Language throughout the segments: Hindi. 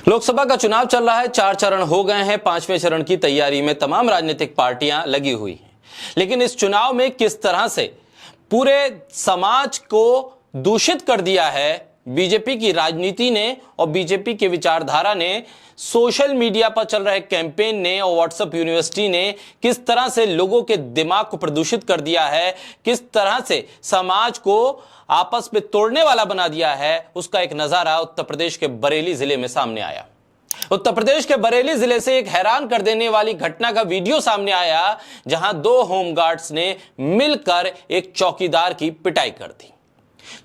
लोकसभा का चुनाव चल रहा है। 4 चरण हो गए हैं। 5वें चरण की तैयारी में तमाम राजनीतिक पार्टियां लगी हुई हैं। लेकिन इस चुनाव में किस तरह से पूरे समाज को दूषित कर दिया है बीजेपी की राजनीति ने और बीजेपी की विचारधारा ने, सोशल मीडिया पर चल रहे कैंपेन ने और व्हाट्सएप यूनिवर्सिटी ने किस तरह से लोगों के दिमाग को प्रदूषित कर दिया है, किस तरह से समाज को आपस में तोड़ने वाला बना दिया है, उसका एक नजारा उत्तर प्रदेश के बरेली जिले में सामने आया। उत्तर प्रदेश के बरेली जिले से एक हैरान कर देने वाली घटना का वीडियो सामने आया, जहां 2 होमगार्ड्स ने मिलकर एक चौकीदार की पिटाई कर दी।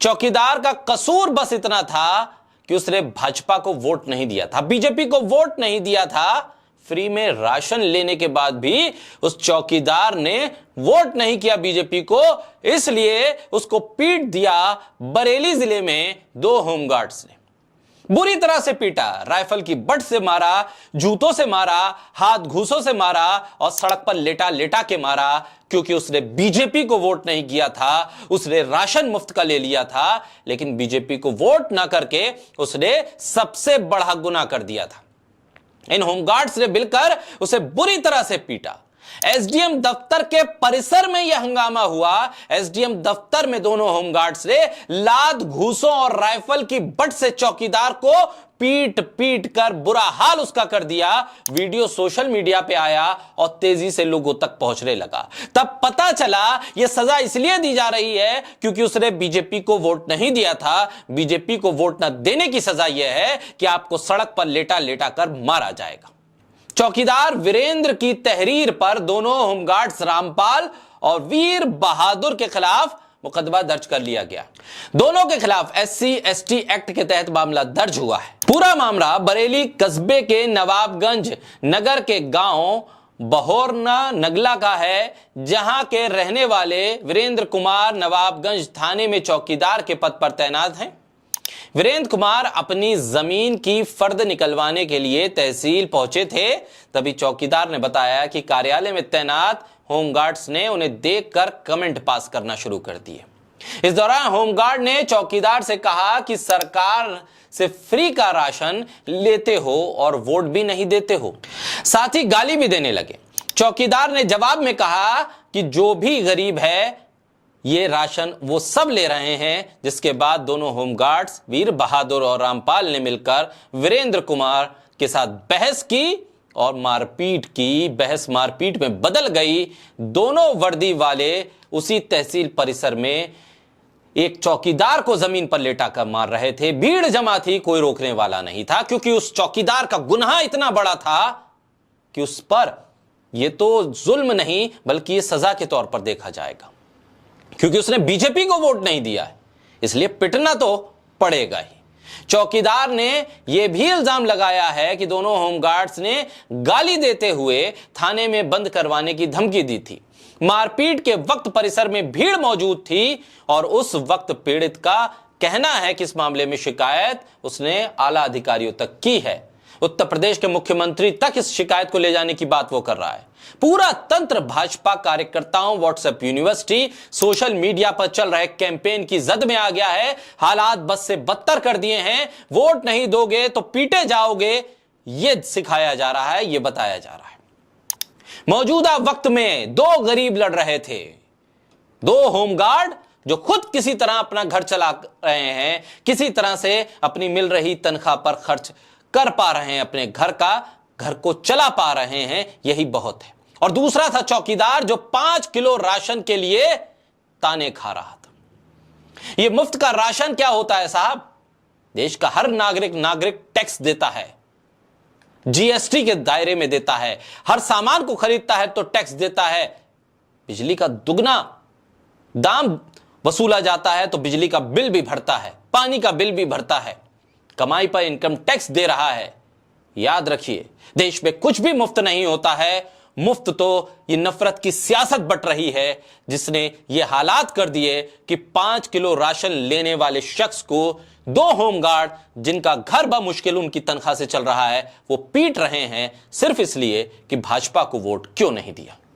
चौकीदार का कसूर बस इतना था कि उसने भाजपा को वोट नहीं दिया था, बीजेपी को वोट नहीं दिया था। फ्री में राशन लेने के बाद भी उस चौकीदार ने वोट नहीं किया बीजेपी को, इसलिए उसको पीट दिया बरेली जिले में 2 होमगार्ड्स ने। बुरी तरह से पीटा, राइफल की बट से मारा, जूतों से मारा, हाथ घूसों से मारा और सड़क पर लेटा लेटा के मारा, क्योंकि उसने बीजेपी को वोट नहीं किया था। उसने राशन मुफ्त का ले लिया था, लेकिन बीजेपी को वोट ना करके उसने सबसे बड़ा गुनाह कर दिया था। इन होमगार्ड्स ने मिलकर उसे बुरी तरह से पीटा। एसडीएम दफ्तर के परिसर में यह हंगामा हुआ। एसडीएम दफ्तर में दोनों होमगार्ड्स ने लात, घूसों और राइफल की बट से चौकीदार को पीट पीट कर बुरा हाल उसका कर दिया। वीडियो सोशल मीडिया पे आया और तेजी से लोगों तक पहुंचने लगा। तब पता चला यह सजा इसलिए दी जा रही है क्योंकि उसने बीजेपी को वोट नहीं दिया था। बीजेपी को वोट न देने की सजा यह है कि आपको सड़क पर लेटा लेटा कर मारा जाएगा। चौकीदार वीरेंद्र की तहरीर पर दोनों होमगार्ड्स रामपाल और वीर बहादुर के खिलाफ मुकदमा दर्ज कर लिया गया। दोनों के खिलाफ SC/ST एक्ट के तहत मामला दर्ज हुआ है। पूरा मामला बरेली कस्बे के नवाबगंज नगर के गांव बहोरना नगला का है, जहां के रहने वाले वीरेंद्र कुमार नवाबगंज थाने में चौकीदार के पद पर तैनात हैं। वीरेंद्र कुमार अपनी जमीन की फर्द निकलवाने के लिए तहसील पहुंचे थे। तभी चौकीदार ने बताया कि कार्यालय में तैनात होमगार्ड्स ने उन्हें देखकर कमेंट पास करना शुरू कर दिए। इस दौरान होमगार्ड ने चौकीदार से कहा कि सरकार से फ्री का राशन लेते हो और वोट भी नहीं देते हो, साथ ही गाली भी देने लगे। चौकीदार ने जवाब में कहा कि जो भी गरीब है ये राशन वो सब ले रहे हैं। जिसके बाद दोनों होमगार्ड्स वीर बहादुर और रामपाल ने मिलकर वीरेंद्र कुमार के साथ बहस की और मारपीट की। बहस मारपीट में बदल गई। दोनों वर्दी वाले उसी तहसील परिसर में एक चौकीदार को जमीन पर लेटा कर मार रहे थे। भीड़ जमा थी, कोई रोकने वाला नहीं था, क्योंकि उस चौकीदार का गुनाह इतना बड़ा था कि उस पर यह तो जुल्म नहीं बल्कि यह सजा के तौर पर देखा जाएगा, क्योंकि उसने बीजेपी को वोट नहीं दिया है, इसलिए पिटना तो पड़ेगा ही। चौकीदार ने यह भी इल्जाम लगाया है कि दोनों होमगार्ड्स ने गाली देते हुए थाने में बंद करवाने की धमकी दी थी। मारपीट के वक्त परिसर में भीड़ मौजूद थी और उस वक्त पीड़ित का कहना है कि इस मामले में शिकायत उसने आला अधिकारियों तक की है। उत्तर प्रदेश के मुख्यमंत्री तक इस शिकायत को ले जाने की बात वो कर रहा है। पूरा तंत्र भाजपा कार्यकर्ताओं, व्हाट्सएप यूनिवर्सिटी, सोशल मीडिया पर चल रहे कैंपेन की जद में आ गया है। हालात बस से बदतर कर दिए हैं। वोट नहीं दोगे तो पीटे जाओगे, यह सिखाया जा रहा है, यह बताया जा रहा है। मौजूदा वक्त में 2 गरीब लड़ रहे थे। 2 होमगार्ड जो खुद किसी तरह अपना घर चला रहे हैं, किसी तरह से अपनी मिल रही तनख्वाह पर खर्च कर पा रहे हैं, अपने घर को चला पा रहे हैं, यही बहुत है। और दूसरा था चौकीदार जो 5 किलो राशन के लिए ताने खा रहा था। यह मुफ्त का राशन क्या होता है साहब? देश का हर नागरिक टैक्स देता है, जीएसटी के दायरे में देता है, हर सामान को खरीदता है तो टैक्स देता है। बिजली का दुगना दाम वसूला जाता है तो बिजली का बिल भी भरता है, पानी का बिल भी भरता है, कमाई पर इनकम टैक्स दे रहा है। याद रखिए, देश में कुछ भी मुफ्त नहीं होता है। मुफ्त तो ये नफरत की सियासत बट रही है, जिसने ये हालात कर दिए कि 5 किलो राशन लेने वाले शख्स को 2 होमगार्ड, जिनका घर बमुश्किल उनकी तनख्वाह से चल रहा है, वो पीट रहे हैं सिर्फ इसलिए कि भाजपा को वोट क्यों नहीं दिया।